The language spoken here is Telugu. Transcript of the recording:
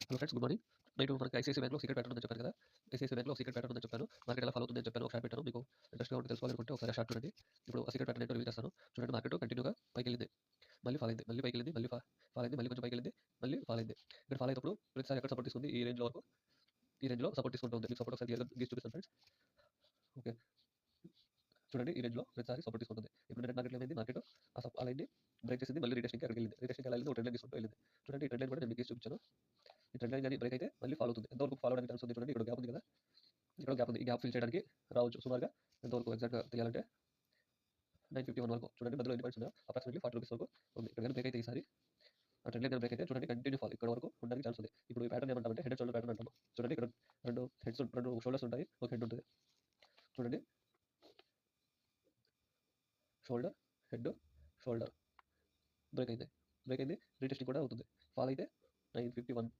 Hello friends, good morning. నేను మనకి ఐసీఐసీ బ్యాంక్‌లో సీక్రెట్ ప్యాటర్న్ ఉందని చెప్పాను కదా! ఐసీఐసీ బ్యాంక్‌లో సీక్రెట్ ప్యాటర్న్ ఉందని చెప్పాను. మార్కెట్ ఎలా ఫాలో అవుతుందని చెప్పాను. ఒక చార్ట్ పెట్టాను. మీకు ఇంట్రెస్ట్‌గా ఉంటే తెలుసుకోవాలనుకుంటే ఒకసారి ఆ చార్ట్ చూడండి. ఇప్పుడు ఆ సీక్రెట్ ప్యాటర్న్ ఏంటో రివీల్ చేస్తాను. చూడండి, మార్కెట్ కంటిన్యూగా పైకెళ్ళింది. మళ్ళీ ఫాల్ అయింది. మళ్ళీ పైకెళ్ళింది. మళ్ళీ ఫాల్ అయింది. మళ్ళీ కొంచెం పైకెళ్ళింది. మళ్ళీ ఫాల్ అయింది. ఇక్కడ ఫాల్ అయినప్పుడు ప్రతిసారి ఎక్కడ సపోర్ట్ తీసుకుంది? ఈ రేంజ్‌లో వరకు. ఈ రేంజ్‌లో సపోర్ట్ తీసుకుంటూ ఉంది. మీకు సపోర్ట్ ఒకసారి క్లియర్‌గా గీసి చూపిస్తాను ఫ్రెండ్స్. ఓకే. చూడండి, ఈ రేంజ్‌లో ప్రతిసారి సపోర్ట్ తీసుకుంటుంది. ఇప్పుడు నెట్ మార్కెట్‌లో ఏమైంది? మార్కెట్ ఆ లైన్‌ని బ్రేక్ చేసింది. మళ్ళీ రీటెస్టింగ్‌కి అక్కడికి వెళ్ళింది. రీటెస్టింగ్‌కి ఎలా వెళ్ళింది? ఒక ట్రెండ్ లైన్ తీసుకుంటూ వెళ్ళింది. చూడండి, ఈ ట్రెండ్ లైన్ కూడా నేను మీకు గీసి చూపించాను. ఈ ట్రెండ్ లైన్ గాని బ్రేక్ అయితే మళ్ళీ ఫాలో అవుతుంది. ఎంతవరకు ఫాలో అవ్వడానికి ఛాన్స్ ఉంది? చూడండి, ఇక్కడ గ్యాప్ ఉంది కదా! ఇక్కడ గ్యాప్ ఉంది. ఈ గ్యాప్ ఫిల్ చేయడానికి రావచ్చు. సుమారుగా ఎంతవరకు ఎగ్జాక్ట్‌గా తెలియాలంటే 951 వరకు. చూడండి, మధ్యలో ఎన్ని పాయింట్స్ ఉన్నాయో అప్రాక్సిమేట్లీ రూ. 40 వరకు ఉంది. ఇక్కడ గాని బ్రేక్ అయితే ఈసారి ఆ ట్రెండ్ లైన్ గాని బ్రేక్ అయితే చూడండి, కంటిన్యూ ఫాల్ ఇక్కడ వరకు ఉండడానికి ఛాన్స్ ఉంది. ఇప్పుడు ఈ ప్యాటర్న్ ఏమంటామంటే హెడ్ అండ్ షోల్డర్